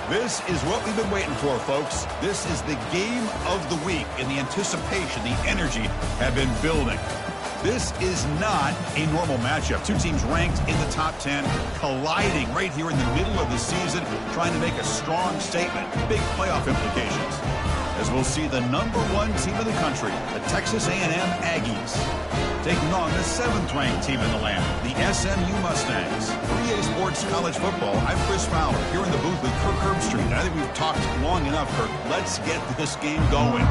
This is what we've been waiting for, folks. This is the game of the week, and the anticipation, the energy have been building. This is not a normal matchup. Two teams ranked in the top 10, colliding right here in the middle of the season, trying to make a strong statement, big playoff implications. As we'll see the #1 team in the country, the Texas A&M Aggies, taking on the 7th-ranked team in the land, the SMU Mustangs. For EA Sports College Football, I'm Chris Fowler, here in the booth with Kirk Herbstreit. And I think we've talked long enough, Kirk. Let's get this game going.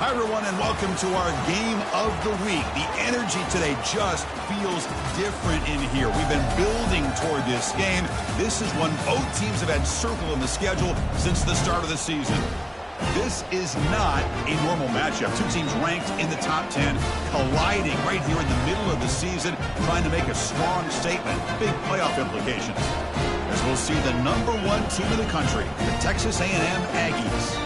Hi, everyone, and welcome to our game of the week. The energy today just feels different in here. We've been building toward this game. This is one both teams have had circled in the schedule since the start of the season. This is not a normal matchup. Two teams ranked in the top 10, colliding right here in the middle of the season, trying to make a strong statement, big playoff implications. As we'll see the #1 team in the country, the Texas A&M Aggies,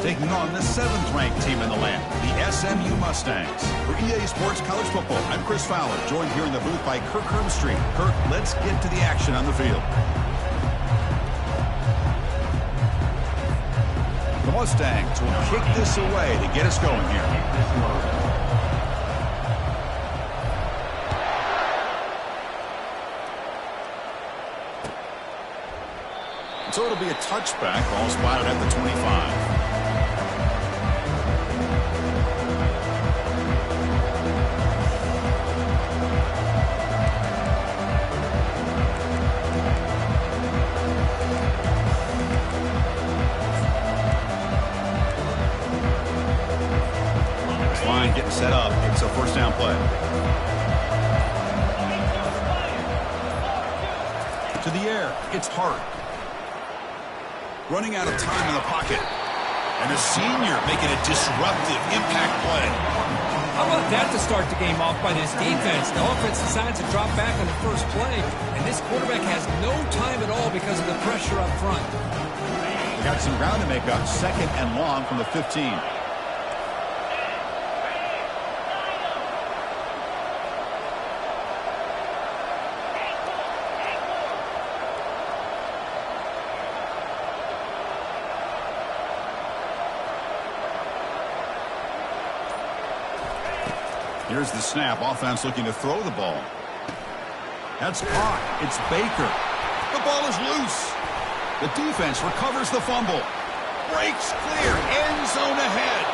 taking on the 7th-ranked team in the land, the SMU Mustangs. For EA Sports College Football, I'm Chris Fowler, joined here in the booth by Kirk Herbstreit. Kirk, let's get to the action on the field. The Mustangs will kick this away to get us going here. So it'll be a touchback, ball spotted at the 25. Getting set up. It's a first down play. To the air. It's Hart. Running out of time in the pocket. And a senior making a disruptive impact play. How about that to start the game off by this defense? The offense decides to drop back on the first play, and this quarterback has no time at all because of the pressure up front. We got some ground to make up. 2nd and long from the 15. Here's the snap. Offense looking to throw the ball. That's caught. It's Baker. The ball is loose. The defense recovers the fumble. Breaks clear. End zone ahead.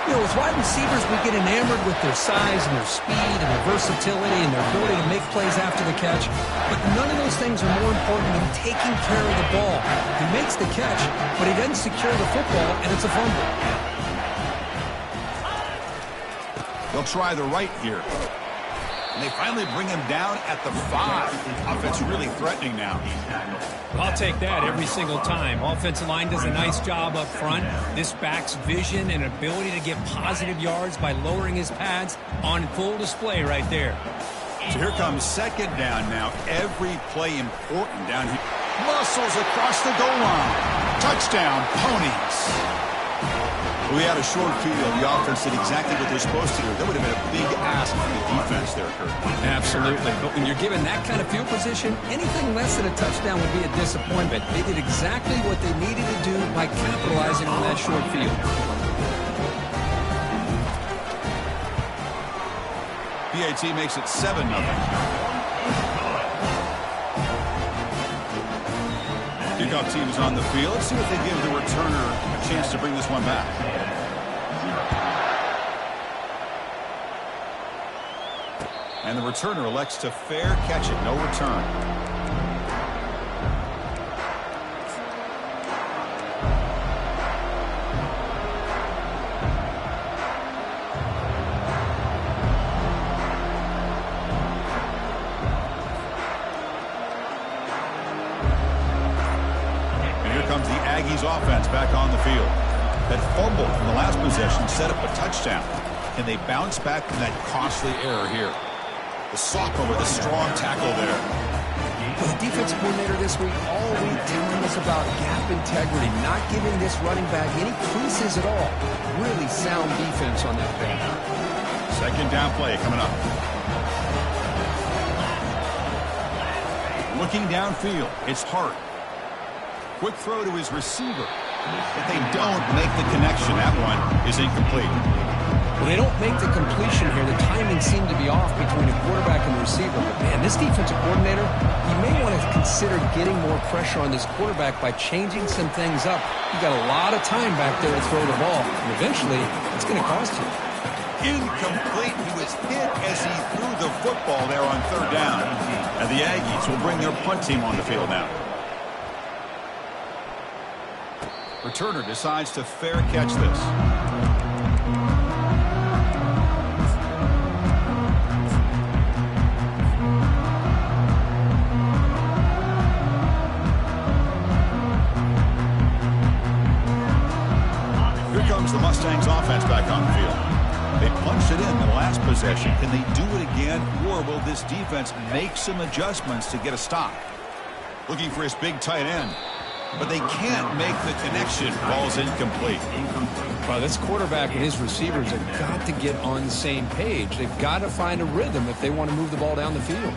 You know, as wide receivers, we get enamored with their size and their speed and their versatility and their ability to make plays after the catch. But none of those things are more important than taking care of the ball. He makes the catch, but he doesn't secure the football, and it's a fumble. They'll try the right here. And they finally bring him down at the 5. Offense really threatening now. I'll take that every single time. Offensive line does a nice job up front. This back's vision and ability to get positive yards by lowering his pads on full display right there. So here comes second down now. Every play important down here. Muscles across the goal line. Touchdown, Ponies. We had a short field. The offense did exactly what they're supposed to do. That would have been a big ask for the defense there, Kurt. Absolutely. But when you're given that kind of field position, anything less than a touchdown would be a disappointment. They did exactly what they needed to do by capitalizing on that short field. PAT makes it 7-0. Kickoff team is on the field. Let's see what they give the returner a chance to bring this one back. And the returner elects to fair catch it. No return. Offense back on the field. That fumble from the last possession set up a touchdown. Can they bounce back from that costly error here? The sophomore with a strong tackle there. The defensive coordinator this week all week telling us about gap integrity, not giving this running back any creases at all. Really sound defense on that thing. Second down play coming up. Looking downfield, it's Hart. Quick throw to his receiver. But they don't make the connection. That one is incomplete. Well, they don't make the completion here. The timing seemed to be off between the quarterback and the receiver. But, man, this defensive coordinator, he may want to consider getting more pressure on this quarterback by changing some things up. You got a lot of time back there to throw the ball. And eventually, it's going to cost you. Incomplete. He was hit as he threw the football there on third down. And the Aggies will bring their punt team on the field now. Returner decides to fair catch this. Here comes the Mustangs offense back on the field. They punched it in the last possession. Can they do it again, or will this defense make some adjustments to get a stop? Looking for his big tight end. But they can't make the connection. Ball's incomplete. Well, this quarterback and his receivers have got to get on the same page. They've got to find a rhythm if they want to move the ball down the field.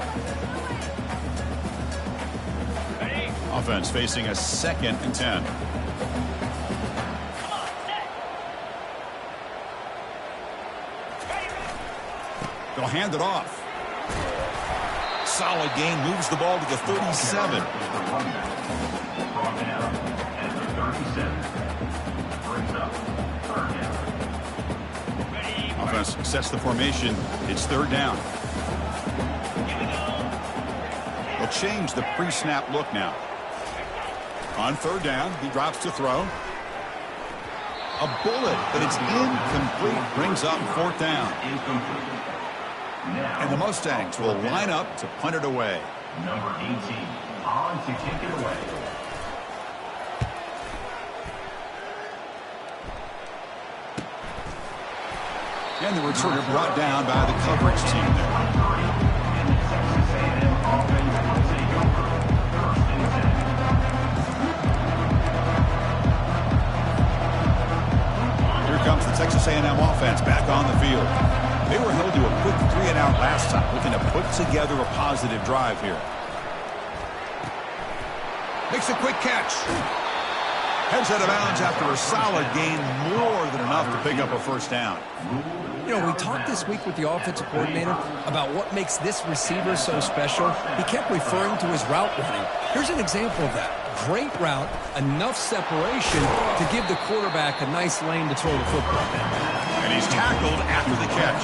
Offense facing a 2nd and 10. They'll hand it off. Solid gain, moves the ball to the 37. Offense sets the formation. It's third down. They'll change the pre-snap look now. On third down, he drops to throw. A bullet, but it's incomplete. Brings up fourth down. And the Mustangs will line up to punt it away. Number 18 on to kick it away. And the returner brought down by the coverage team there. Here comes the Texas A&M offense back on the field. They were held to a quick 3-and-out last time, looking to put together a positive drive here. Makes a quick catch. Heads out of bounds after a solid gain, more than enough to pick up a first down. You know, we talked this week with the offensive coordinator about what makes this receiver so special. He kept referring to his route running. Here's an example of that. Great route, enough separation to give the quarterback a nice lane to throw the football. And he's tackled after the catch.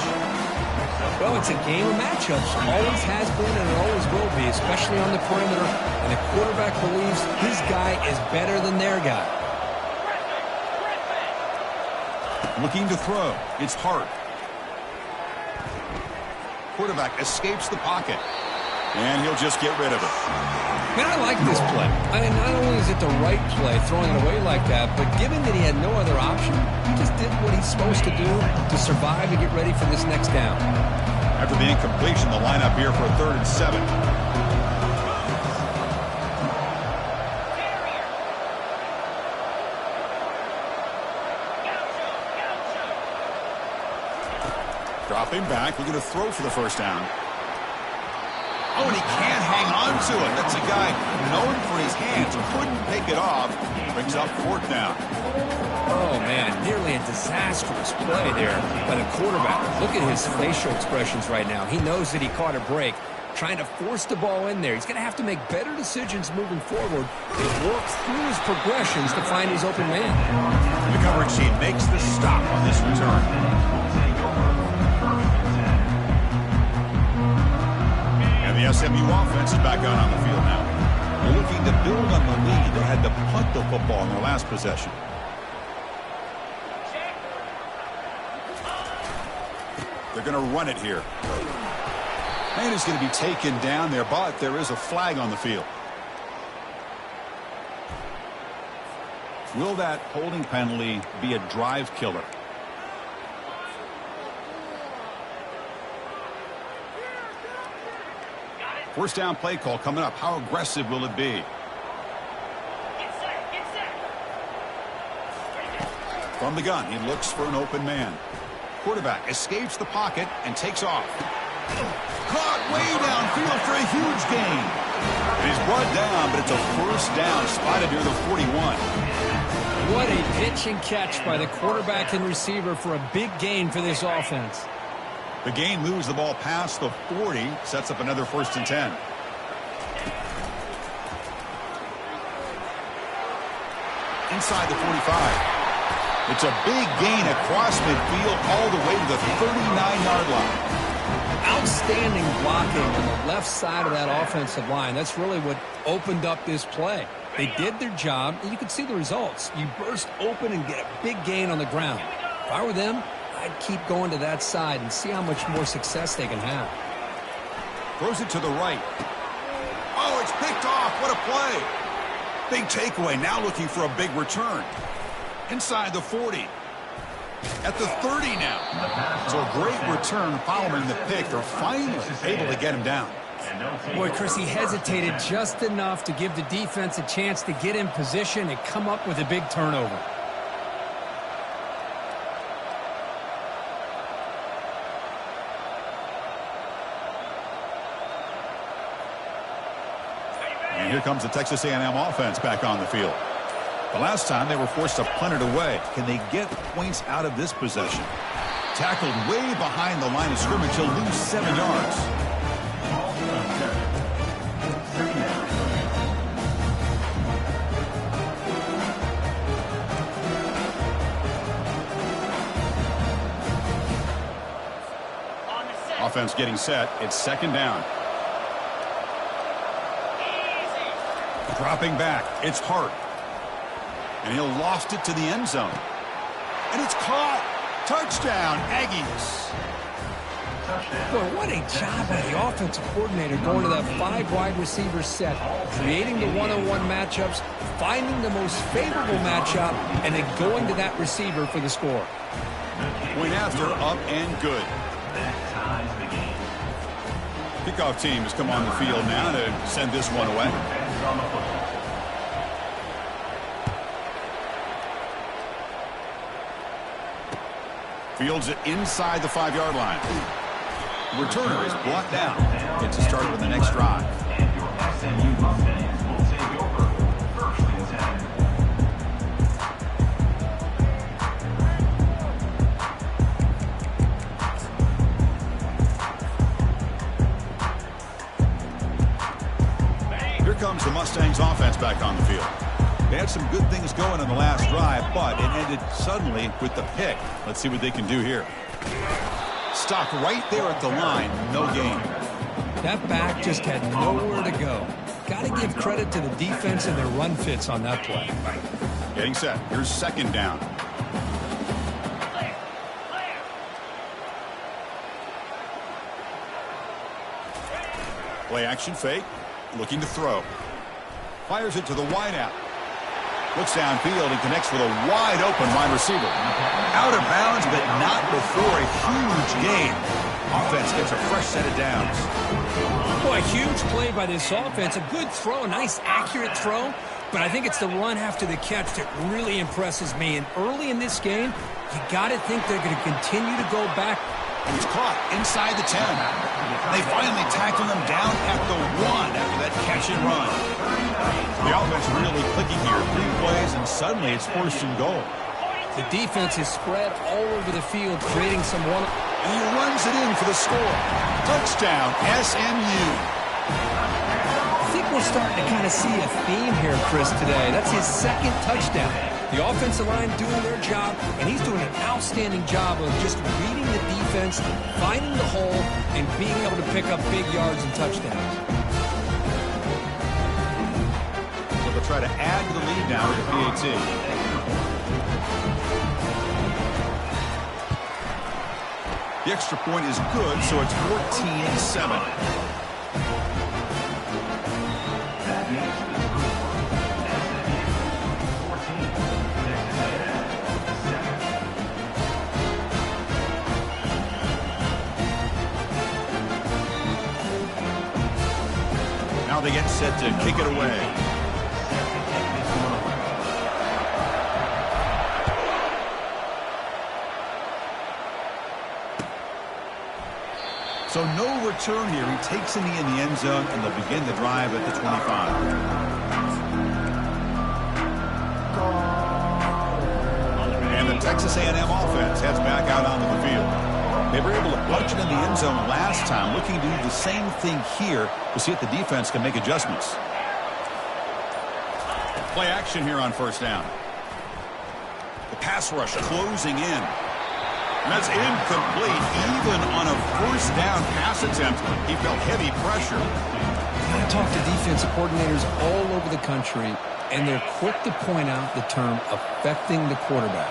Well, it's a game of matchups. Always has been and it always will be, especially on the perimeter. And the quarterback believes his guy is better than their guy. Looking to throw. It's Hart. Quarterback escapes the pocket. And he'll just get rid of it. Man, I like this play. I mean, not only is it the right play, throwing it away like that, but given that he had no other option, he just did what he's supposed to do to survive and get ready for this next down. After the incompletion, the lineup here for a 3rd and 7. Dropping back, looking to throw for the first down. Oh, and he can't hang on to it. That's a guy known for his hands. Couldn't pick it off. Brings up 4th down. Oh, man, nearly a disastrous play there by the quarterback. Look at his facial expressions right now. He knows that he caught a break, trying to force the ball in there. He's going to have to make better decisions moving forward and work through his progressions to find his open man. The coverage team makes the stop on this return. The SMU offense is back out on the field now. They're looking to build on the lead. They had to punt the football in their last possession. They're going to run it here. And it's going to be taken down there, but there is a flag on the field. Will that holding penalty be a drive killer? First down play call coming up. How aggressive will it be? From the gun, he looks for an open man. Quarterback escapes the pocket and takes off. Caught way downfield for a huge gain. He's brought down, but it's a first down, spotted near the 41. What a pitch and catch by the quarterback and receiver for a big gain for this offense. The gain moves the ball past the 40, sets up another 1st and 10. Inside the 45. It's a big gain across midfield all the way to the 39-yard line. Outstanding blocking on the left side of that offensive line. That's really what opened up this play. They did their job, and you can see the results. You burst open and get a big gain on the ground. If I were them, I'd keep going to that side and see how much more success they can have. Throws it to the right. Oh, it's picked off. What a play. Big takeaway. Now looking for a big return. Inside the 40. At the 30 now. So a great return following the pick. They're finally able to get him down. Boy, Chris, he hesitated just enough to give the defense a chance to get in position and come up with a big turnover. And here comes the Texas A&M offense back on the field. The last time they were forced to punt it away. Can they get points out of this possession? Tackled way behind the line of scrimmage. He'll lose 7 yards. Offense getting set. It's 2nd down. Dropping back. It's Hart. And he'll loft it to the end zone. And it's caught. Touchdown, Aggies. Boy, what a job by the offensive coordinator going to that 5 wide receiver set, creating the one-on-one matchups, finding the most favorable matchup, and then going to that receiver for the score. Point after, up and good. Kickoff team has come on the field now to send this one away. Fields it inside the 5-yard line. Returner is blocked down. Gets it started with the next drive. Here comes the Mustangs offense back on the field. They had some good things going in the last drive, but it ended suddenly with the pick. Let's see what they can do here. Stopped right there at the line. No gain. That back just had nowhere to go. Got to give credit to the defense and their run fits on that play. Getting set. Here's 2nd down. Play action fake. Looking to throw. Fires it to the wideout. Looks downfield and connects with a wide-open wide receiver. Out of bounds, but not before a huge gain. Offense gets a fresh set of downs. Boy, a huge play by this offense. A good throw, a nice, accurate throw. But I think it's the run after the catch that really impresses me. And early in this game, you got to think they're going to continue to go back. He's caught inside the 10. They finally tackled him down at the 1 after that catch and run. The offense really clicking here. 3 plays, and suddenly it's 1st and goal. The defense is spread all over the field, creating some one. And he runs it in for the score. Touchdown, SMU. I think we're starting to kind of see a theme here, Chris, today. That's his 2nd touchdown. The offensive line doing their job, and he's doing an outstanding job of just reading the defense, finding the hole, and being able to pick up big yards and touchdowns. So they'll try to add to the lead now with the PAT. The extra point is good, so it's 14-7. Now they get set to kick it away. So no return here. He takes a knee in the end zone, and they'll begin the drive at the 25. And the Texas A&M offense heads back out onto the field. They were able to punch it in the end zone last time, looking to do the same thing here to see if the defense can make adjustments. Play action here on 1st down. The pass rush closing in. And that's incomplete. Even on a 1st down pass attempt, he felt heavy pressure. I talk to defensive coordinators all over the country, and they're quick to point out the term affecting the quarterback.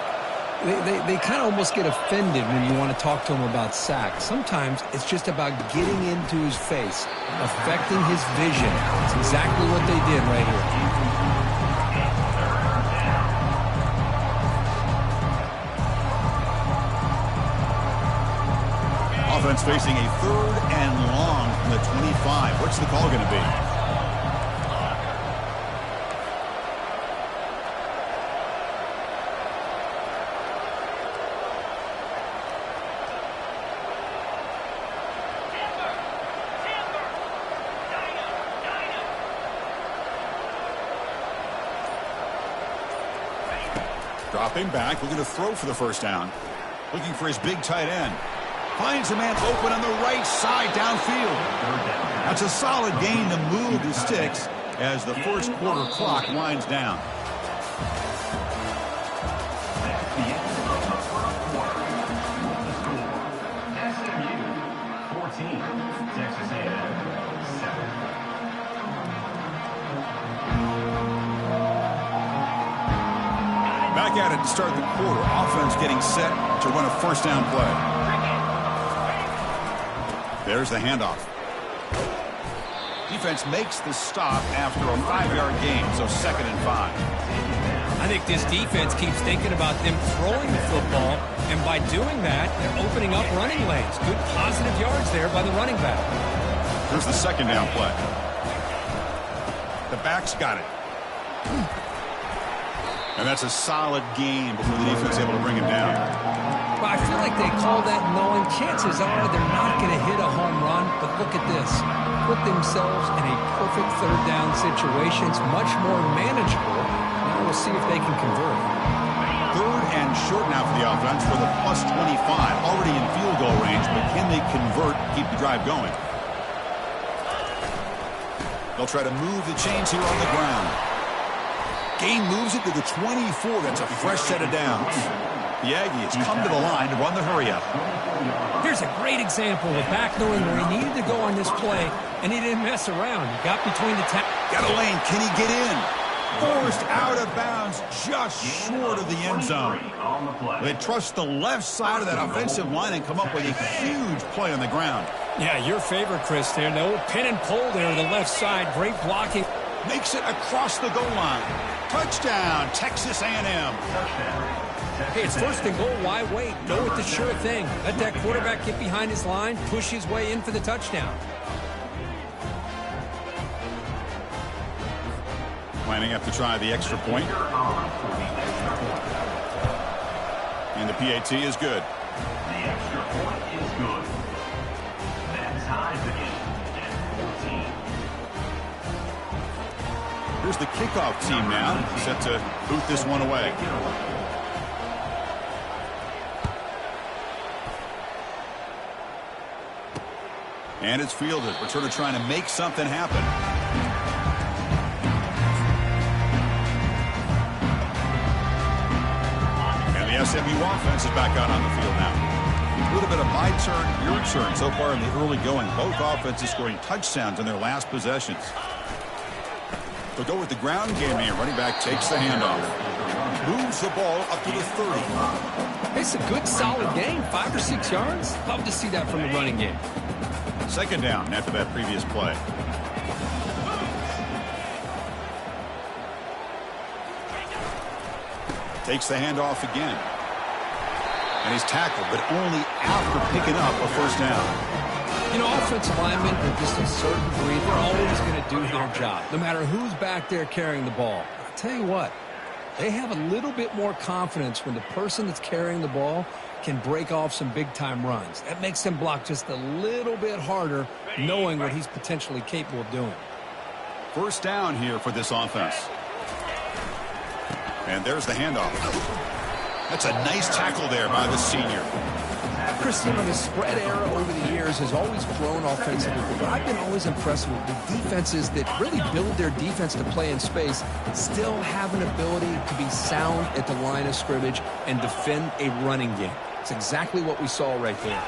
They kind of almost get offended when you want to talk to them about sacks. Sometimes it's just about getting into his face, affecting his vision. It's exactly what they did right here. Offense facing a 3rd and long from the 25. What's the call going to be? Dropping back, looking to throw for the 1st down. Looking for his big tight end. Finds a man open on the right side downfield. That's a solid gain to move the sticks as the 1st quarter clock winds down. SMU 14, Texas A&M 7. Back at it to start the quarter. Offense getting set to run a 1st down play. There's the handoff. Defense makes the stop after a 5-yard gain, so 2nd and 5. I think this defense keeps thinking about them throwing the football, and by doing that, they're opening up running lanes. Good positive yards there by the running back. Here's the 2nd down play. The back's got it. And that's a solid game before the defense is able to bring him down. Well, I feel like they call that knowing chances are they're not going to hit a home run, but look at this. Put themselves in a perfect 3rd down situation. It's much more manageable. Now we'll see if they can convert. 3rd and short now for the offense for the +25. Already in field goal range, but can they convert, keep the drive going? They'll try to move the chains here on the ground. Gain moves it to the 24. That's a fresh set of downs. The Aggies come to the line to run the hurry-up. Here's a great example of back knowing where he needed to go on this play, and he didn't mess around. He got between the Got a lane. Can he get in? Forced out of bounds just short of the end zone. They trust the left side of that offensive line and come up with a huge play on the ground. Yeah, your favorite, Chris, there. The old pin and pull there to the left side. Great blocking. Makes it across the goal line. Touchdown, Texas A&M. Hey, it's first and goal. Why wait? Go with the sure thing. Let that quarterback get behind his line, push his way in for the touchdown. Lining up to try the extra point. And the PAT is good. The extra point is good. That ties the game at 14. Here's the kickoff team now, set to boot this one away. And it's fielded. Returner trying to make something happen. And the SMU offense is back out on the field now. A little bit of my turn, your turn so far in the early going. Both offenses scoring touchdowns in their last possessions. They'll go with the ground game here. Running back takes the handoff. Moves the ball up to the 30. It's a good, solid game. 5 or 6 yards. Love to see that from the running game. Second down after that previous play. Takes the handoff again. And he's tackled, but only after picking up a first down. You know, offensive linemen are just a certain breed. They're always going to do their job, no matter who's back there carrying the ball. I'll tell you what, they have a little bit more confidence when the person that's carrying the ball can break off some big-time runs. That makes them block just a little bit harder, knowing what he's potentially capable of doing. First down here for this offense. And there's the handoff. That's a nice tackle there by the senior. Chris, you know, the spread era over the years has always grown offensively, but I've been always impressed with the defenses that really build their defense to play in space, still have an ability to be sound at the line of scrimmage and defend a running game. It's exactly what we saw right there.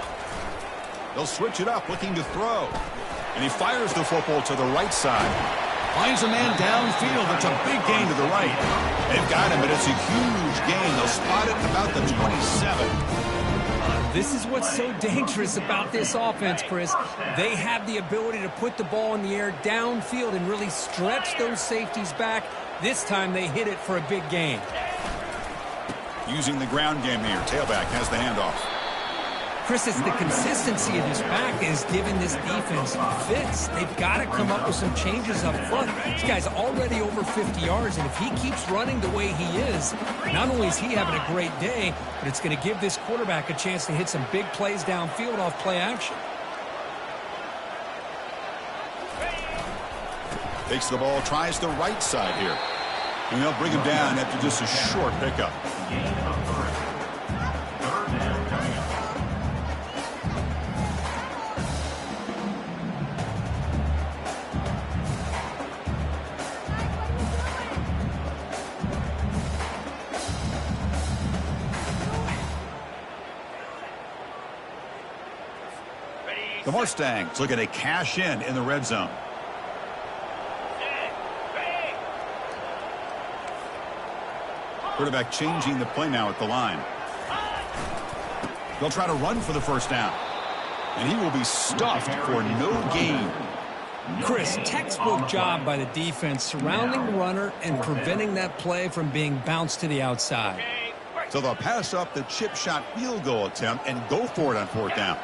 They'll switch it up, looking to throw. And he fires the football to the right side. Finds a man downfield. It's a big gain to the right. They've got him, but it's a huge gain. They'll spot it about the 27. This is what's so dangerous about this offense, Chris. They have the ability to put the ball in the air downfield and really stretch those safeties back. This time they hit it for a big gain. Using the ground game here. Tailback has the handoff. Chris, it's the consistency of his back is giving this defense fits. They've got to come up with some changes up front. This guy's already over 50 yards, and if he keeps running the way he is, not only is he having a great day, but it's going to give this quarterback a chance to hit some big plays downfield off play action. Takes the ball, tries the right side here. And they'll bring him down after just a short pickup. The Mustangs looking to cash in the red zone. Quarterback changing the play now at the line. They'll try to run for the first down. And he will be stuffed for no gain. Chris, textbook job by the defense surrounding the runner and preventing that play from being bounced to the outside. So they'll pass up the chip shot field goal attempt and go for it on fourth down.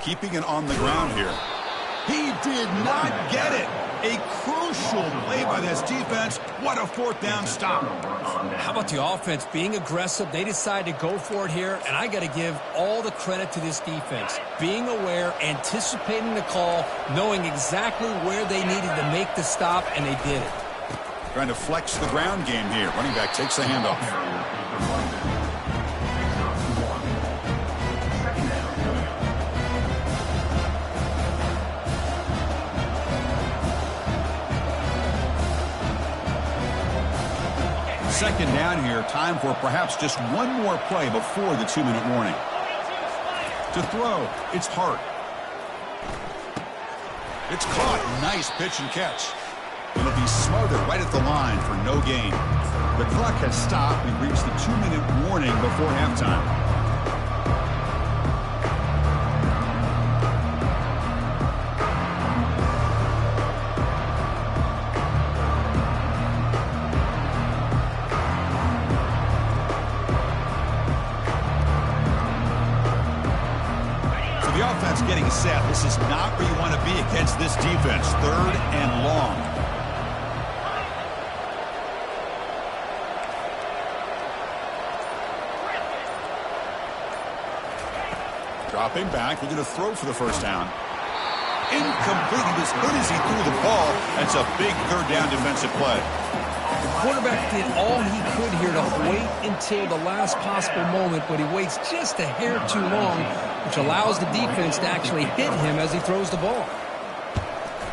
Keeping it on the ground here. He did not get it. A crucial play by this defense. What a fourth down stop. How about the offense being aggressive? They decide to go for it here, and I got to give all the credit to this defense. Being aware, anticipating the call, knowing exactly where they needed to make the stop, and they did it. Trying to flex the ground game here. Running back takes the handoff. Second down here. Time for perhaps just one more play before the 2-minute warning. To throw, it's Hart. It's caught. Nice pitch and catch. It'll be smothered right at the line for no gain. The clock has stopped. We've reached the 2-minute warning before halftime. is getting set. This is not where you want to be against this defense. 3rd and long. Dropping back, looking to throw for the first down. Incomplete. He was hit as he threw the ball. That's a big 3rd down defensive play. The quarterback did all he could here to wait until the last possible moment, but he waits just a hair too long, which allows the defense to actually hit him as he throws the ball.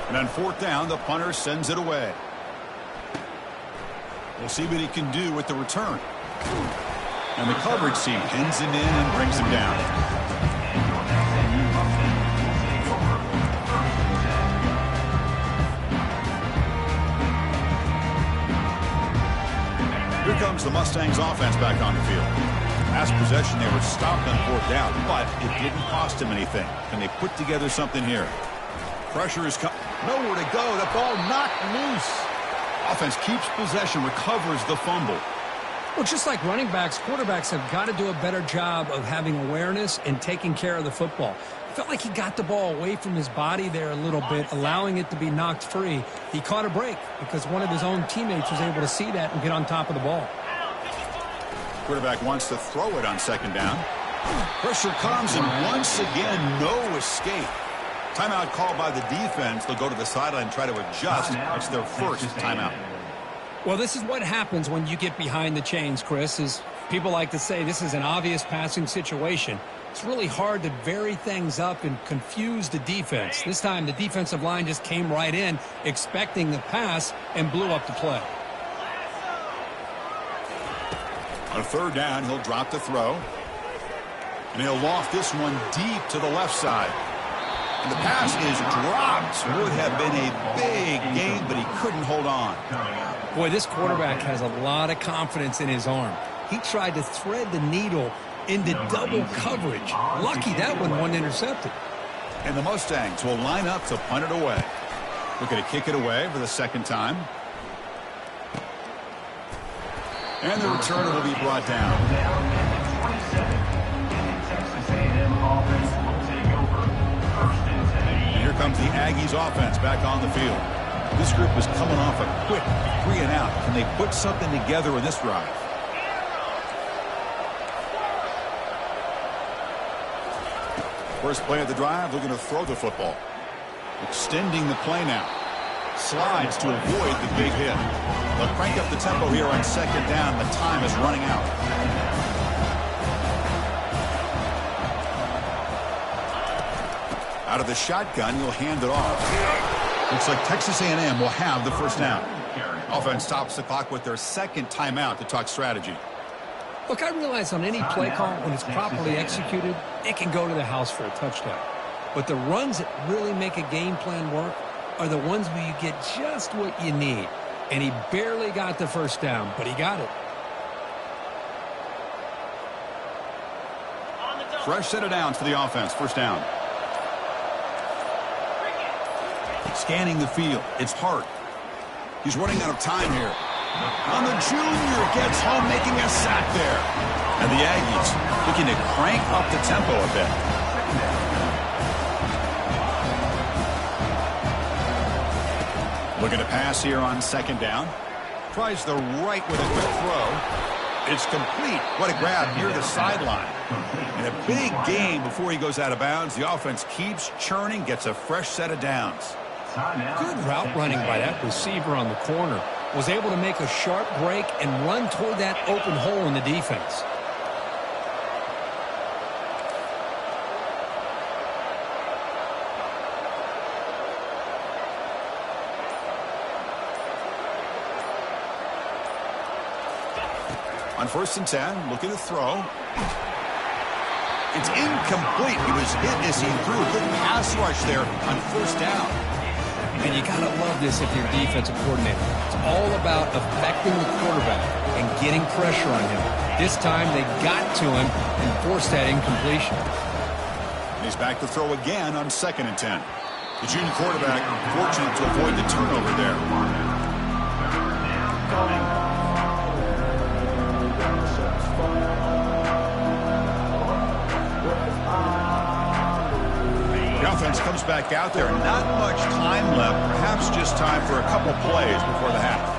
And on 4th down, the punter sends it away. We'll see what he can do with the return. And the coverage team pins him in and brings him down. Here comes the Mustangs offense back on the field. Last possession, they were stopped on 4th down, but it didn't cost them anything. Can they put together something here? Pressure is coming. Nowhere to go. The ball knocked loose. Offense keeps possession, recovers the fumble. Well, just like running backs, quarterbacks have got to do a better job of having awareness and taking care of the football. It felt like he got the ball away from his body there a little bit, allowing it to be knocked free. He caught a break because one of his own teammates was able to see that and get on top of the ball. Quarterback wants to throw it on 2nd down. Pressure comes, and once again, no escape. Timeout called by the defense. They'll go to the sideline and try to adjust. It's their first timeout. Well, this is what happens when you get behind the chains, Chris. Is people like to say this is an obvious passing situation. It's really hard to vary things up and confuse the defense. This time, the defensive line just came right in, expecting the pass, and blew up the play. On 3rd down, he'll drop the throw. And he'll loft this one deep to the left side. And the pass is dropped. Would have been a big gain, but he couldn't hold on. Boy, this quarterback has a lot of confidence in his arm. He tried to thread the needle into double coverage. Lucky that one wasn't intercepted. And the Mustangs will line up to punt it away. Looking to kick it away for the 2nd time. And the returner will be brought down. And here comes the Aggies offense back on the field. This group is coming off a quick 3 and out. Can they put something together in this drive? First play of the drive, looking to throw the football. Extending the play now. Slides to avoid the big hit. They'll crank up the tempo here on 2nd down. The time is running out. Out of the shotgun, he'll hand it off. Looks like Texas A&M will have the first down. Offense stops the clock with their 2nd timeout to talk strategy. Look, I realize on any play call, when it's properly executed, it can go to the house for a touchdown. But the runs that really make a game plan work are the ones where you get just what you need. And he barely got the first down, but he got it. Fresh set of downs for the offense. First down. Scanning the field. It's Hart. He's running out of time here. On the junior, gets home, making a sack there. And the Aggies looking to crank up the tempo a bit. Looking to pass here on 2nd down. Tries the right with a quick throw. It's complete. What a grab near the sideline. And a big gain before he goes out of bounds. The offense keeps churning, gets a fresh set of downs. Good route running by that receiver on the corner. Was able to make a sharp break and run toward that open hole in the defense. On 1st and 10, looking to throw. It's incomplete. He was hit as he threw a good pass rush there on 1st down. And you got to love this if you're a defensive coordinator. It's all about affecting the quarterback and getting pressure on him. This time they got to him and forced that incompletion. He's back to throw again on 2nd and 10. The junior quarterback fortunate to avoid the turnover there. offense comes back out there. Not much time left. Perhaps just time for a couple plays before the half.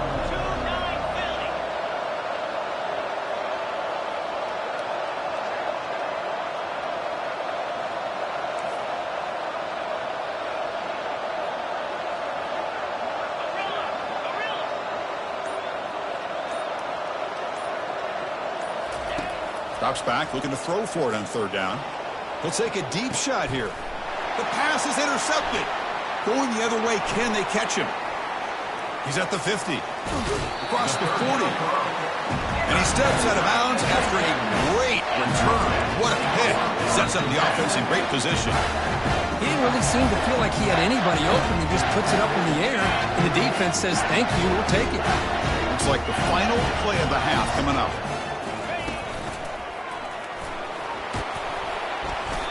Drops back, looking to throw for it on third down. He'll take a deep shot here. The pass is intercepted. Going the other way, can they catch him? He's at the 50. Across the 40. And he steps out of bounds after a great return. What a hit. Sets up the offense in great position. He didn't really seem to feel like he had anybody open. He just puts it up in the air, and the defense says, thank you, we'll take it. Looks like the final play of the half coming up.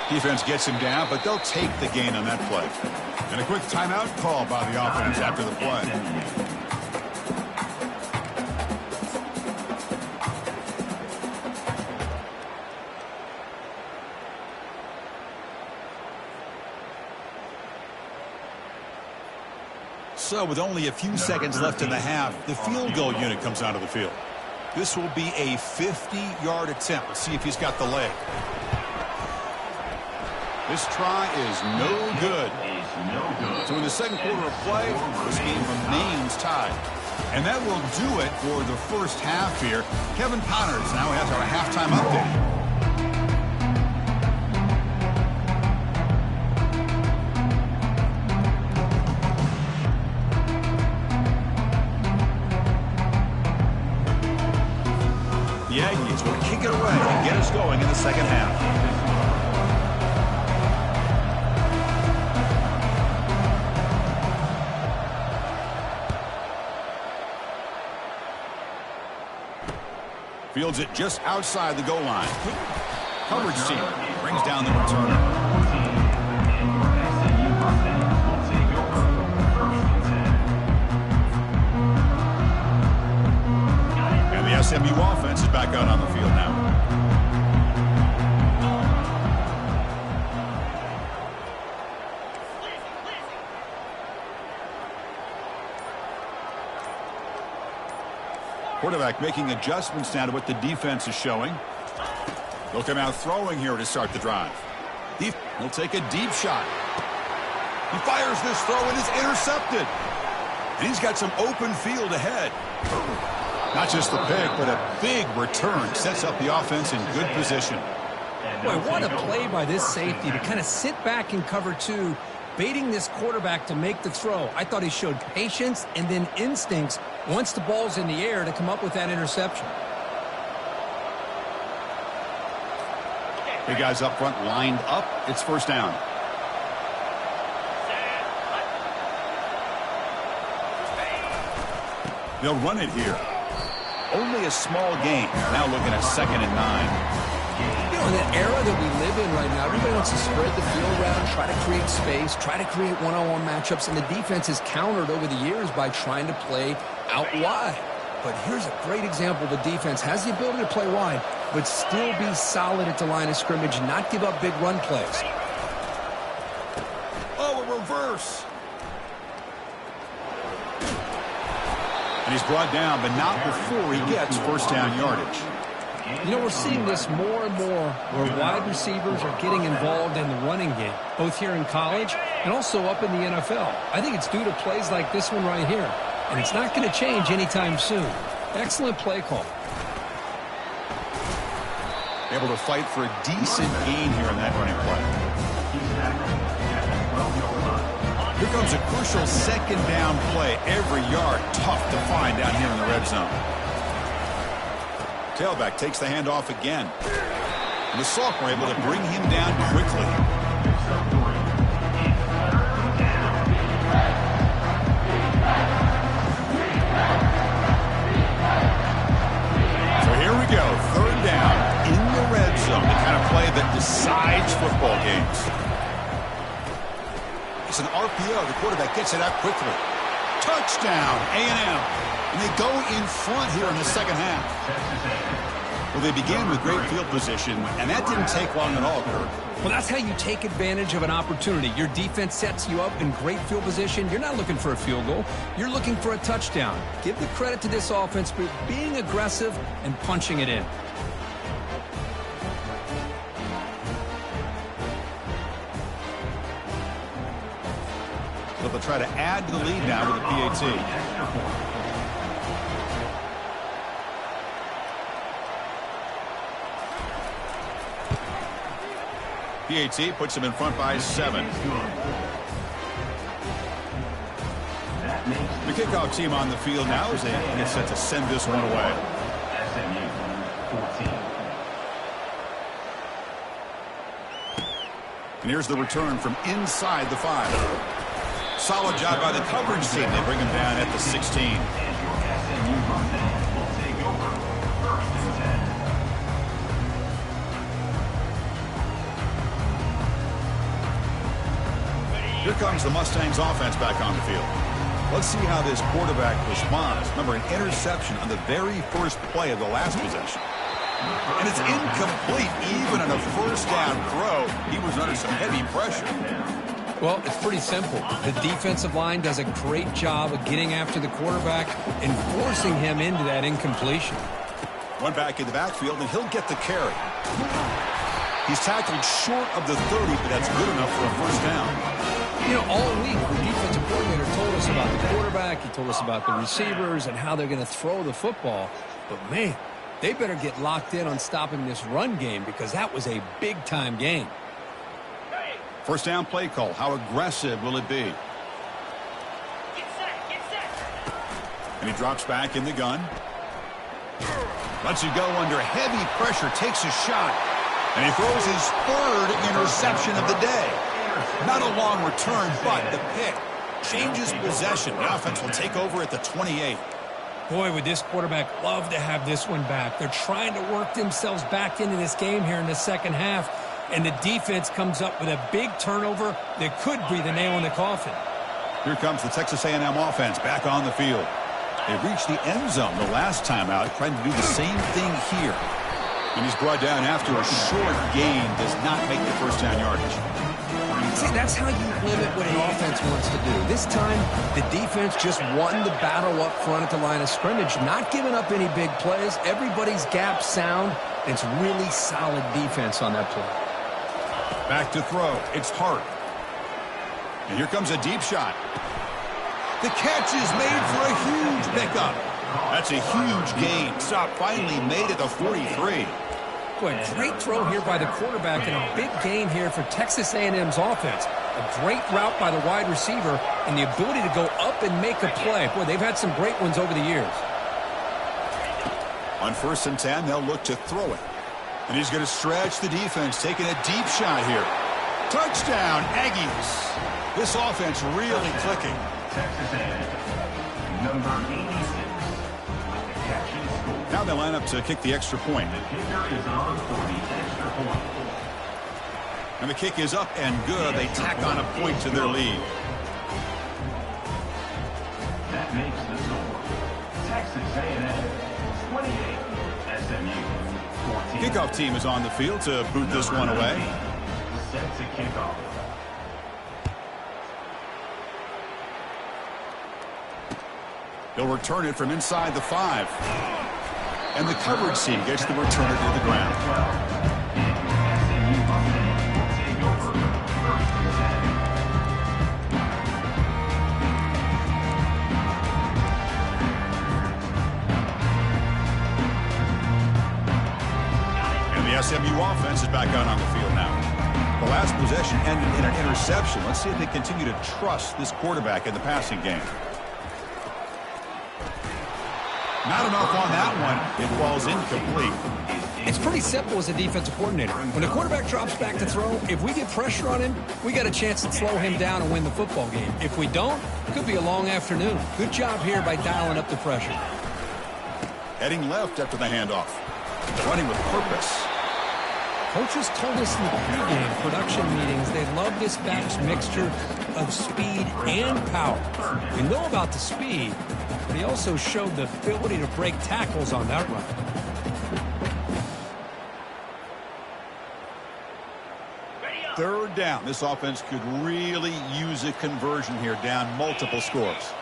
Defense gets him down, but they'll take the gain on that play. And a quick timeout call by the offense after the play. So with only a few seconds left in the half, the field goal unit comes onto the field. This will be a 50-yard attempt. Let's see if he's got the leg. This try is no good. So in the second quarter of play, this game remains tied. And that will do it for the first half here. Kevin Connors now has our halftime update. The Aggies will kick it away and get us going in the second half. Fields it just outside the goal line. Coverage team brings down the returner. And the SMU offense is back out on the field now. Quarterback making adjustments now to what the defense is showing. They'll come out throwing here to start the drive. He'll take a deep shot. He fires this throw and is intercepted. And he's got some open field ahead. Not just the pick, but a big return sets up the offense in good position. Boy, what a play by this safety to kind of sit back in cover two, baiting this quarterback to make the throw. I thought he showed patience and then instincts once the ball's in the air to come up with that interception. Big guys up front lined up. It's first down. They'll run it here. Only a small gain. Now looking at 2nd and 9. You know, in the era that we live in right now, everybody wants to spread the field around, try to create space, try to create one-on-one matchups, and the defense has countered over the years by trying to play out wide. But here's a great example. The defense has the ability to play wide, but still be solid at the line of scrimmage, not give up big run plays. Oh, a reverse. And he's brought down, but not before he gets first down yardage. You know, we're seeing this more and more where wide receivers are getting involved in the running game, both here in college and also up in the NFL. I think it's due to plays like this one right here, and it's not going to change anytime soon. Excellent play call. Able to fight for a decent gain here in that running play. Here comes a crucial second down play. Every yard tough to find down here in the red zone. Tailback takes the handoff again. And the Sophomore able to bring him down quickly. So here we go. Third down in the red zone. The kind of play that decides football games. It's an RPO. The quarterback gets it out quickly. Touchdown, A&M. And they go in front here in the second half. Well, they began with great field position, and that didn't take long at all, Kirk. Well, that's how you take advantage of an opportunity. Your defense sets you up in great field position. You're not looking for a field goal. You're looking for a touchdown. Give the credit to this offense for being aggressive and punching it in. So they'll try to add to the lead now with a PAT. PAT puts them in front by 7. The kickoff team on the field now as they get set to send this one away. And here's the return from inside the 5. Solid job by the coverage team. They bring him down at the 16. Here comes the Mustangs offense back on the field. Let's see how this quarterback responds. Remember, an interception on the very first play of the last possession. And it's incomplete even on a first down throw. He was under some heavy pressure. Well, it's pretty simple. The defensive line does a great job of getting after the quarterback and forcing him into that incompletion. One back in the backfield, and he'll get the carry. He's tackled short of the 30, but that's good enough for a first down. You know, all week, the defensive coordinator told us about the quarterback. He told us about the receivers and how they're going to throw the football. But, man, they better get locked in on stopping this run game because that was a big-time game. First down play call. How aggressive will it be? Get set. And he drops back in the gun. Lets it go under heavy pressure. Takes a shot. And he throws his third interception of the day. Not a long return, but the pick changes possession. The offense will take over at the 28. Boy, would this quarterback love to have this one back. They're trying to work themselves back into this game here in the second half, and the defense comes up with a big turnover that could be the nail in the coffin. Here comes the Texas A&M offense back on the field. They reached the end zone the last time out, trying to do the same thing here. And he's brought down after a short gain, does not make the first down yardage. See, that's how you limit what an offense wants to do. This time, the defense just won the battle up front at the line of scrimmage, not giving up any big plays. Everybody's gap sound. It's really solid defense on that play. Back to throw. It's Hart. And here comes a deep shot. The catch is made for a huge pickup. That's a huge gain. Stop finally made at the 43. Boy, great throw here by the quarterback and a big gain here for Texas A&M's offense. A great route by the wide receiver and the ability to go up and make a play. Boy, they've had some great ones over the years. On 1st and 10, they'll look to throw it. And he's going to stretch the defense, taking a deep shot here. Touchdown, Aggies. This offense really clicking. Texas A&M, number 86. Now they line up to kick the extra point. The kicker is on for the extra point. And the kick is up and good. They tack on a point to their lead. That makes the score. Texas A&M 28, SMU 14. Kickoff team is on the field to boot this one away. Set to kick off. They'll return it from inside the 5. And the coverage team gets the returner to the ground. And the SMU offense is back out on the field now. The last possession ended in an interception. Let's see if they continue to trust this quarterback in the passing game. Not enough on that one. It falls incomplete. It's pretty simple as a defensive coordinator. When the quarterback drops back to throw, if we get pressure on him, we got a chance to slow him down and win the football game. If we don't, it could be a long afternoon. Good job here by dialing up the pressure. Heading left after the handoff. Running with purpose. Coaches told us in the pregame production meetings they love this back's mixture of speed and power. We know about the speed, but he also showed the ability to break tackles on that run. Third down. This offense could really use a conversion here, down multiple scores.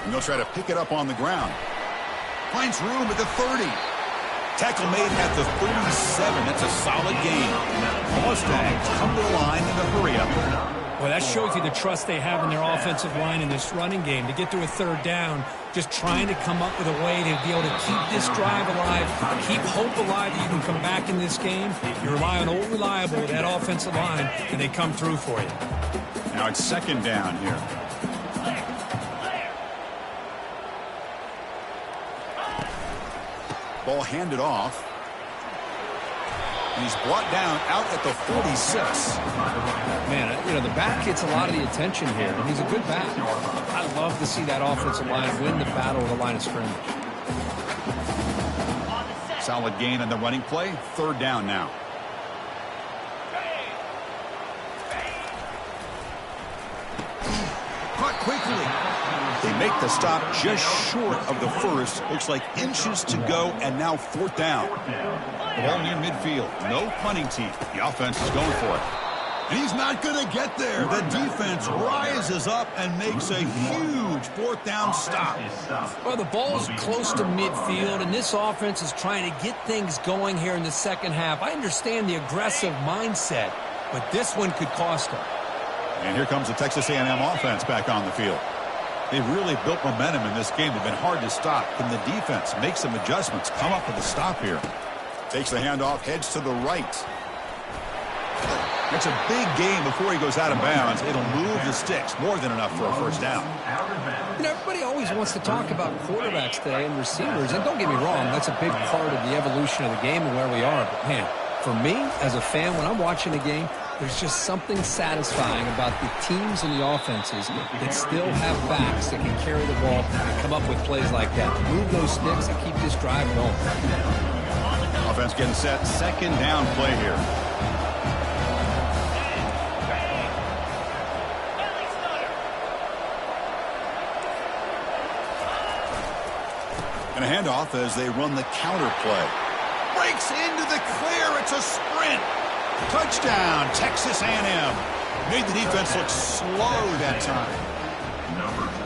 And they'll try to pick it up on the ground. Finds room at the 30. Tackle made at the 37. That's a solid gain. The Mustangs come to the line in the hurry-up. Well, that shows you the trust they have in their offensive line in this running game. To get to a third down, just trying to come up with a way to be able to keep this drive alive, keep hope alive that you can come back in this game. You rely on old reliable, that offensive line, and they come through for you. Now it's second down here. Ball handed off. And he's brought down out at the 46. Man, the back gets a lot of the attention here, and he's a good back. I love to see that offensive line win the battle of the line of scrimmage. Solid gain on the running play. Third down now. Caught quickly. They make the stop just short of the first. Looks like inches to go, and now fourth down. The ball near midfield. No punting team. The offense is going for it. And he's not going to get there. The defense rises up and makes a huge fourth down stop. Well, the ball's close to midfield, and this offense is trying to get things going here in the second half. I understand the aggressive mindset, but this one could cost them. And here comes the Texas A&M offense back on the field. They've really built momentum in this game. They've been hard to stop. Can the defense make some adjustments, come up with a stop here? Takes the handoff, heads to the right. It's a big game before he goes out of bounds. It'll move the sticks. More than enough for a first down. Everybody always wants to talk about quarterbacks today and receivers. And don't get me wrong, that's a big part of the evolution of the game and where we are. But, man, for me, as a fan, when I'm watching a game, there's just something satisfying about the teams and the offenses that still have backs that can carry the ball and come up with plays like that. Move those sticks and keep this drive going. Offense getting set. Second down play here. And a handoff as they run the counter play. Breaks into the clear. It's a sprint. Touchdown, Texas A&M. Made the defense look slow that time.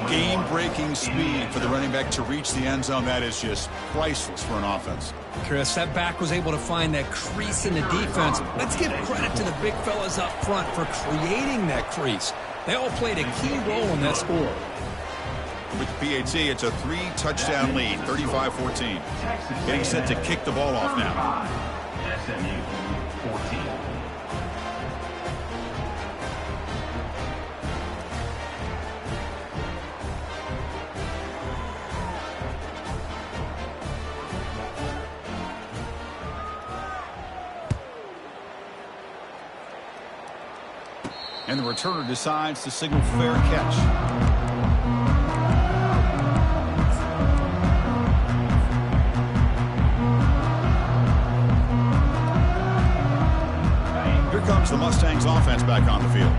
Game-breaking speed for the running back to reach the end zone. That is just priceless for an offense. Chris, that back was able to find that crease in the defense. Let's give credit to the big fellas up front for creating that crease. They all played a key role in that score. With the PAT, it's a 3-touchdown lead, 35-14. Getting set to kick the ball off now. SMU 14. And the returner decides to signal fair catch. The Mustangs offense back on the field.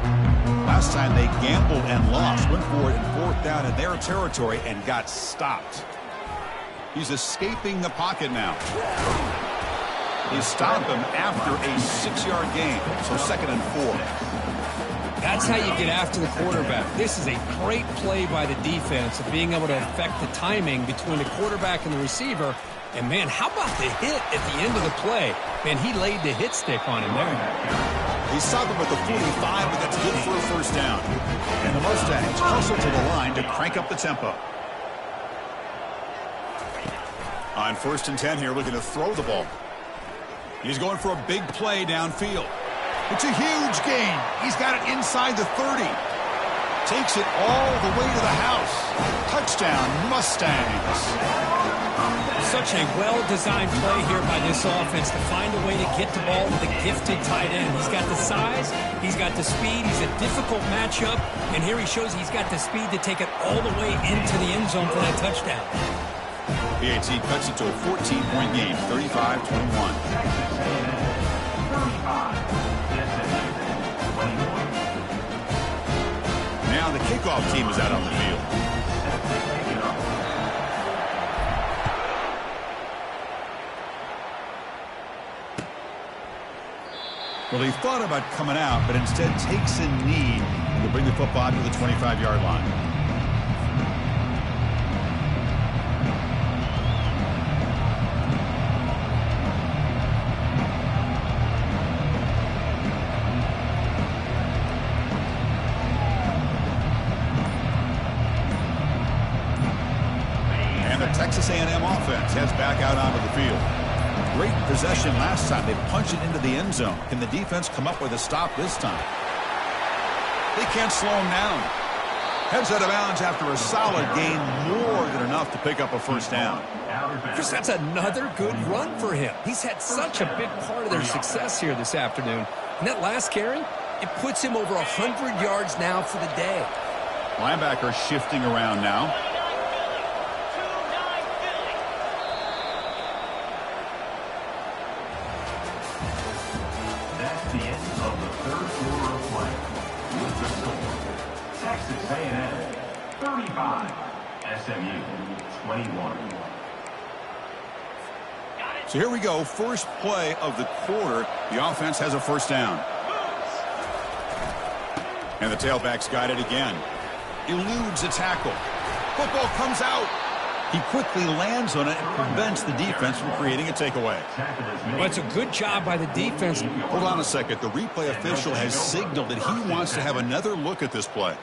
Last time they gambled and lost, went for it in fourth down in their territory and got stopped. He's escaping the pocket now. He stopped him after a 6-yard gain, so 2nd and 4. That's how you get after the quarterback. This is a great play by the defense of being able to affect the timing between the quarterback and the receiver. And, man, how about the hit at the end of the play? Man, he laid the hit stick on him there. He stopped him at the 45, but that's good for a first down. And the Mustangs hustle to the line to crank up the tempo. On 1st and 10 here, looking to throw the ball. He's going for a big play downfield. It's a huge gain. He's got it inside the 30. Takes it all the way to the house. Touchdown, Mustangs. Such a well-designed play here by this offense to find a way to get the ball to the gifted tight end. He's got the size, he's got the speed, he's a difficult matchup, and here he shows he's got the speed to take it all the way into the end zone for that touchdown. PAT cuts it to a 14-point game, 35-21. Now the kickoff team is out on the field. Well, he thought about coming out, but instead takes a knee to bring the football to the 25-yard line. And the Texas A&M offense heads back out onto the field. Great possession last time. They punched it into the end zone. Can the defense come up with a stop this time? They can't slow him down. Heads out of bounds after a solid gain, more than enough to pick up a first down. Chris, that's another good run for him. He's had such a big part of their success here this afternoon. And that last carry, it puts him over 100 yards now for the day. Linebacker shifting around now. That's the end of the third quarter of play. With the score, Texas A&M 35, SMU 21. So here we go. First play of the quarter. The offense has a first down. And the tailback's got it again. Eludes a tackle. Football comes out. He quickly lands on it and prevents the defense from creating a takeaway. Well, it's a good job by the defense. Hold on a second. The replay official has signaled that he wants to have another look at this play.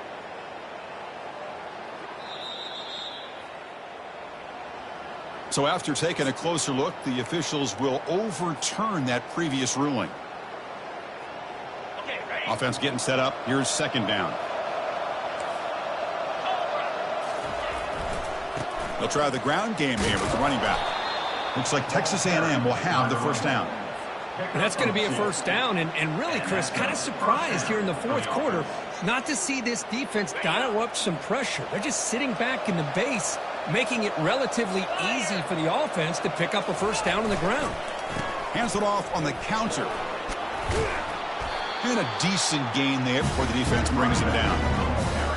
So after taking a closer look, the officials will overturn that previous ruling. Offense getting set up. Here's second down. They'll try the ground game here with the running back. Looks like Texas A&M will have the first down. And that's going to be a first down. And really, Chris, kind of surprised here in the fourth quarter not to see this defense dial up some pressure. They're just sitting back in the base, making it relatively easy for the offense to pick up a first down on the ground. Hands it off on the counter. And a decent gain there before the defense brings him down.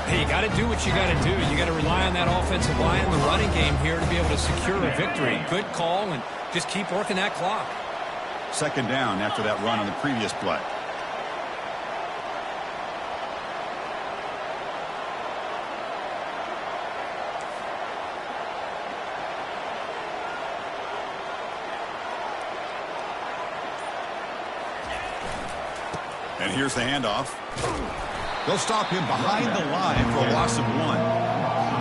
Hey, you got to do what you got to do. You got to rely on that offensive line, the running game here to be able to secure a victory. Good call, and just keep working that clock. Second down after that run on the previous play. And here's the handoff. They'll stop him behind the line for a loss of 1.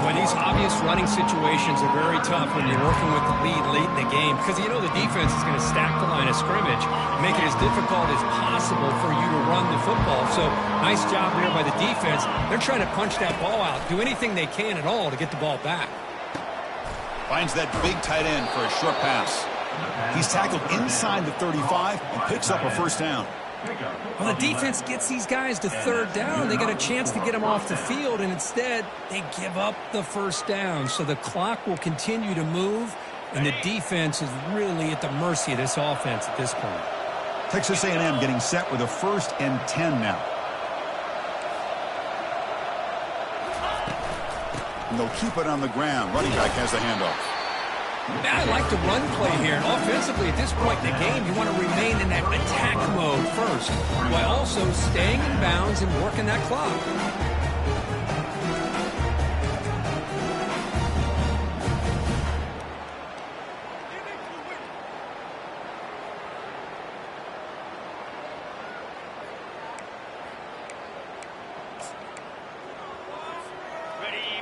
Well, these obvious running situations are very tough when you're working with the lead late in the game because you know the defense is going to stack the line of scrimmage, make it as difficult as possible for you to run the football. So nice job here by the defense. They're trying to punch that ball out, do anything they can at all to get the ball back. Finds that big tight end for a short pass. He's tackled inside the 35 and picks up a first down. Well, the defense gets these guys to third down. They got a chance to get them off the field, and instead they give up the first down. So the clock will continue to move, and the defense is really at the mercy of this offense at this point. Texas A&M getting set with a 1st and 10 now. And they'll keep it on the ground. Running back has the handoff. I like the run play here. And offensively, at this point in the game, you want to remain in that attack mode first, while also staying in bounds and working that clock.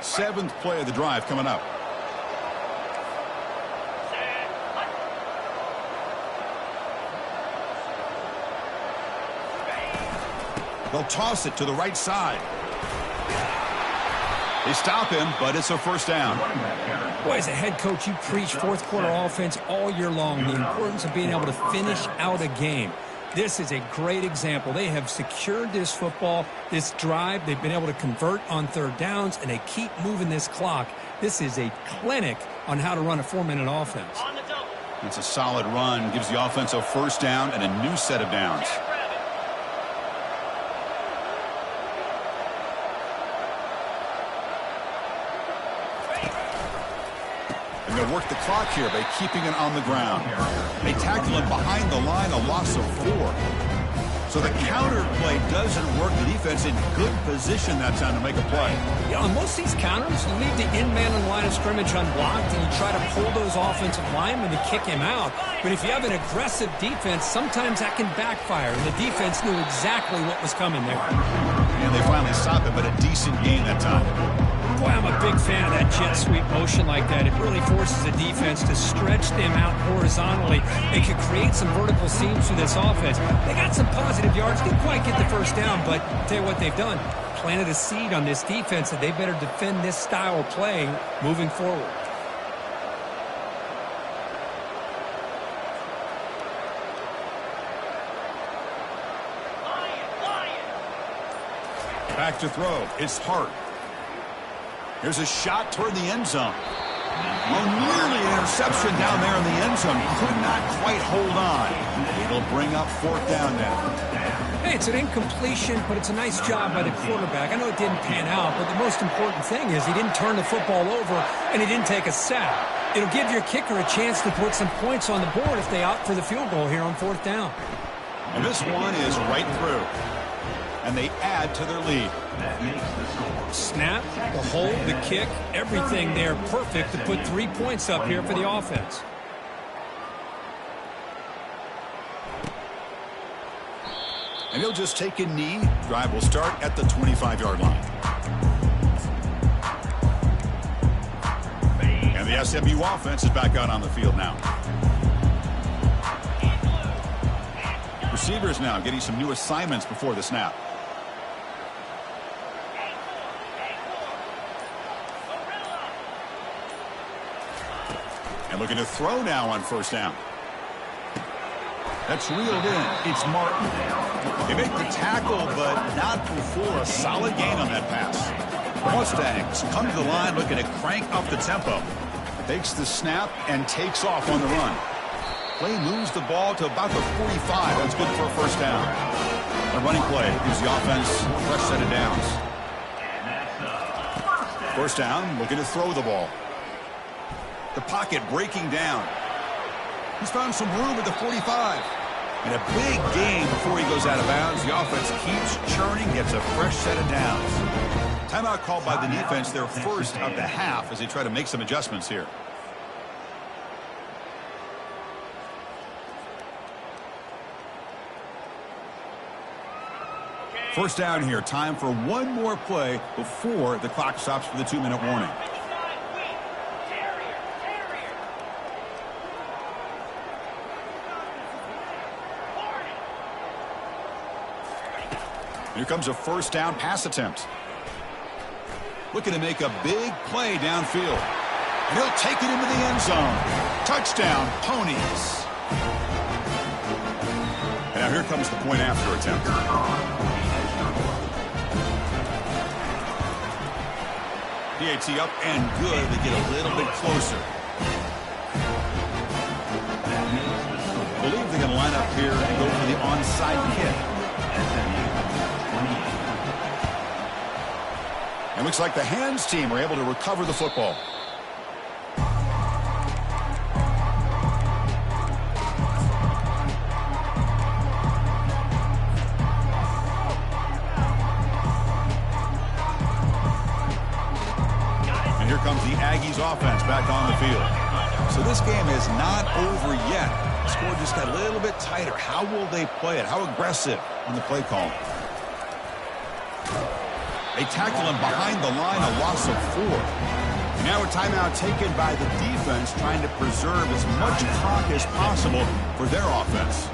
Seventh play of the drive coming up. They'll toss it to the right side. They stop him, but it's a first down. Boy, as a head coach, you preach fourth quarter offense all year long, the importance of being able to finish out a game. This is a great example. They have secured this football, this drive. They've been able to convert on third downs, and they keep moving this clock. This is a clinic on how to run a 4-minute offense. It's a solid run. Gives the offense a first down and a new set of downs. And they'll work the clock here by keeping it on the ground. They tackle him behind the line, a loss of 4. So the counter play doesn't work. The defense in good position that time to make a play. You know, on most of these counters, you leave the in-man on the line of scrimmage unblocked, and you try to pull those offensive linemen to kick him out. But if you have an aggressive defense, sometimes that can backfire, and the defense knew exactly what was coming there. And they finally stopped it, but a decent game that time. Boy, I'm a big fan of that jet sweep motion like that. It really forces the defense to stretch them out horizontally. It could create some vertical seams through this offense. They got some positive yards. Didn't quite get the first down, but I'll tell you what they've done. Planted a seed on this defense that they better defend this style of play moving forward. Back to throw. It's Hart. Here's a shot toward the end zone. Well, nearly an interception down there in the end zone. He could not quite hold on. It'll bring up fourth down now. Hey, it's an incompletion, but it's a nice job by the quarterback. I know it didn't pan out, but the most important thing is he didn't turn the football over and he didn't take a sack. It'll give your kicker a chance to put some points on the board if they opt for the field goal here on fourth down. And this one is right through. And they add to their lead. Snap, the hold, the kick, everything there perfect to put 3 points up here for the offense. And he'll just take a knee. Drive will start at the 25-yard line. And the SMU offense is back out on the field now. Receivers now getting some new assignments before the snap. And looking to throw now on first down. That's reeled in. It's Martin. They make the tackle, but not before a solid gain on that pass. The Mustangs come to the line looking to crank up the tempo. Takes the snap and takes off on the run. Play moves the ball to about the 45. That's good for a first down. A running play gives the offense a fresh set of downs. First down, looking to throw the ball. The pocket breaking down. He's found some room at the 45. And a big gain before he goes out of bounds. The offense keeps churning, gets a fresh set of downs. Timeout called by the defense, their first of the half as they try to make some adjustments here. First down here. Time for one more play before the clock stops for the 2-minute warning. Here comes a first down pass attempt. Looking to make a big play downfield. And he'll take it into the end zone. Touchdown, Ponies. And now here comes the point after attempt. PAT up and good. They get a little bit closer. I believe they're going to line up here and go for the onside kick. And looks like the hands team are able to recover the football. And here comes the Aggies offense back on the field. So this game is not over yet. The score just got a little bit tighter. How will they play it? How aggressive on the play call? They tackle him behind the line, a loss of 4. And now a timeout taken by the defense, trying to preserve as much clock as possible for their offense.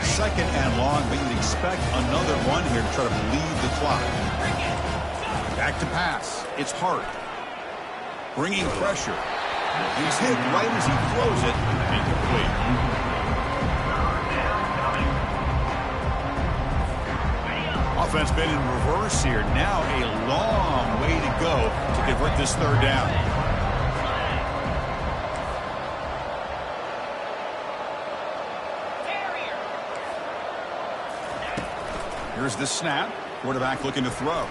Second and long, but you'd expect another one here to try to bleed the clock. Back to pass. It's Hart. Bringing pressure. He's hit right as he throws it. Incomplete. Offense been in reverse here. Now a long way to go to convert this third down. Here's the snap. Quarterback looking to throw.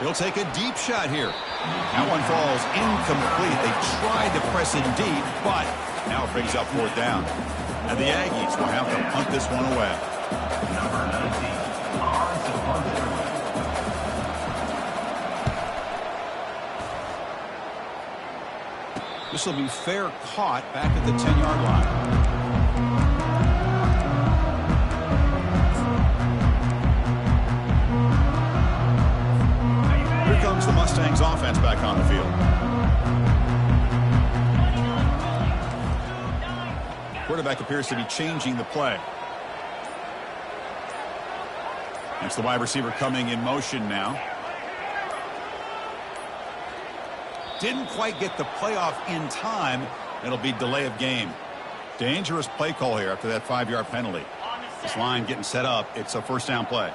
He'll take a deep shot here. That one falls incomplete. They tried to press it deep, but now it brings up fourth down. And the Aggies will have to punt this one away. Number 19, on to punt it away. This will be fair caught back at the 10-yard line. Here comes the Mustangs offense back on the field. Quarterback appears to be changing the play. That's the wide receiver coming in motion now. Didn't quite get the playoff in time. It'll be delay of game. Dangerous play call here after that 5-yard penalty. This line getting set up. It's a first down play.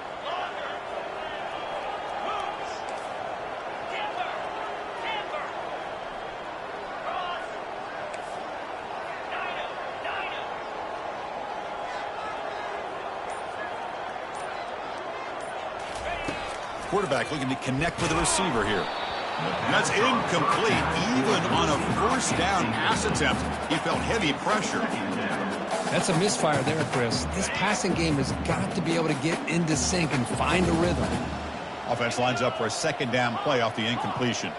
Quarterback looking to connect with the receiver here. And that's incomplete. Even on a first down pass attempt, he felt heavy pressure. That's a misfire there, Chris. This passing game has got to be able to get into sync and find a rhythm. Offense lines up for a second down play off the incompletion.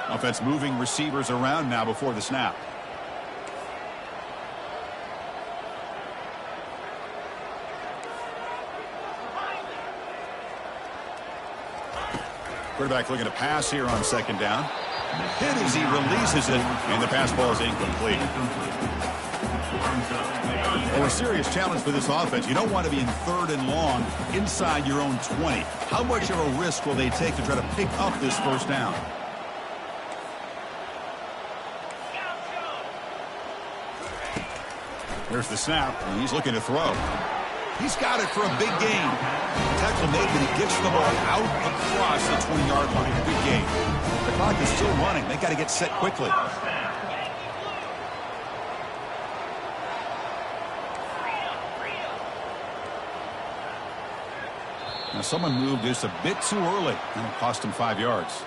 Offense moving receivers around now before the snap. Quarterback looking to pass here on second down. Hit as he releases it, and the pass ball is incomplete. Well, a serious challenge for this offense. You don't want to be in third and long inside your own 20. How much of a risk will they take to try to pick up this first down? There's the snap, and he's looking to throw. He's got it for a big gain. Tackle made, but he gets the ball out across the 20-yard line. Good gain. The clock is still running. They got to get set quickly. Now someone moved just a bit too early, and it cost him 5 yards.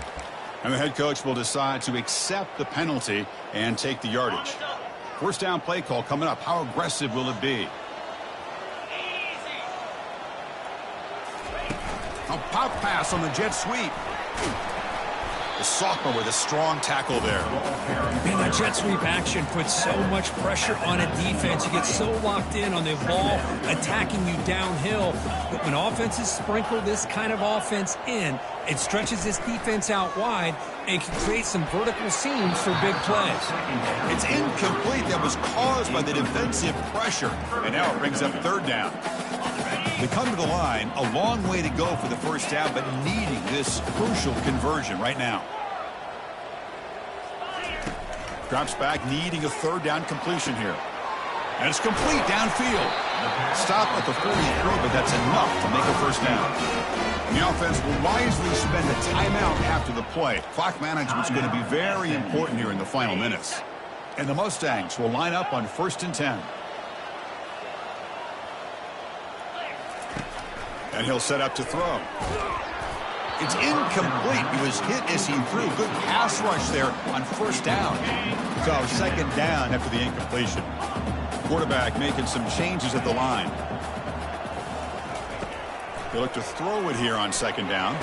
And the head coach will decide to accept the penalty and take the yardage. First down play call coming up. How aggressive will it be? A pop pass on the jet sweep. The sophomore with a strong tackle there. Man, that jet sweep action puts so much pressure on a defense. You get so locked in on the ball attacking you downhill. But when offenses sprinkle this kind of offense in, it stretches this defense out wide and can create some vertical seams for big plays. It's incomplete. That was caused by the defensive pressure. And now it brings up third down. They come to the line, a long way to go for the first down, but needing this crucial conversion right now. Drops back, needing a third down completion here. And it's complete downfield. Stop at the 43, but that's enough to make a first down. And the offense will wisely spend a timeout after the play. Clock management is going to be very important here in the final minutes. And the Mustangs will line up on 1st and 10. And he'll set up to throw. It's incomplete. He was hit as he threw. Good pass rush there on first down. So second down after the incompletion. Quarterback making some changes at the line. He'll look to throw it here on second down.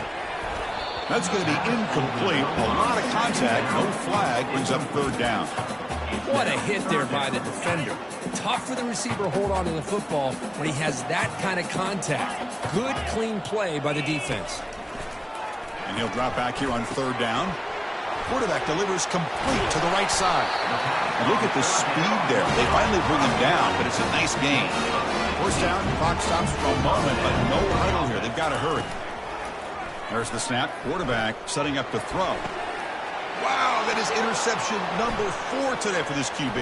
That's going to be incomplete. A lot of contact. No flag. Brings up third down. What a hit there by the defender. Tough for the receiver to hold on to the football when he has that kind of contact. Good, clean play by the defense. And he'll drop back here on third down. Quarterback delivers complete to the right side. And look at the speed there. They finally bring him down, but it's a nice gain. First down, clock stops for a moment, but no huddle here. They've got to hurry. There's the snap. Quarterback setting up to throw. Wow, that is interception number 4 today for this QB.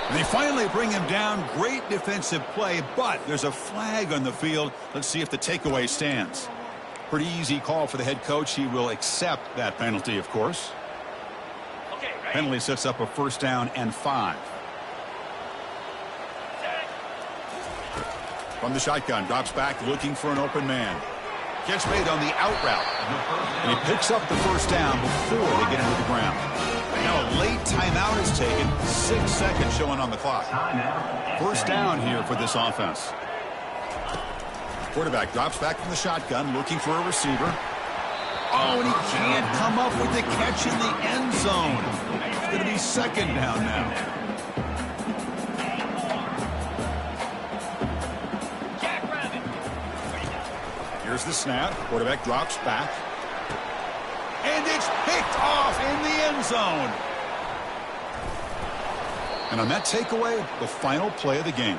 And they finally bring him down. Great defensive play, but there's a flag on the field. Let's see if the takeaway stands. Pretty easy call for the head coach. He will accept that penalty, of course. Penalty sets up a first down and 5. From the shotgun, drops back looking for an open man. Catch made on the out route. And he picks up the first down before they get into the ground. Now a late timeout is taken. 6 seconds showing on the clock. First down here for this offense. Quarterback drops back from the shotgun looking for a receiver. Oh, and he can't come up with the catch in the end zone. It's going to be second down now. Here's the snap. Quarterback drops back. And it's picked off in the end zone. And on that takeaway, the final play of the game.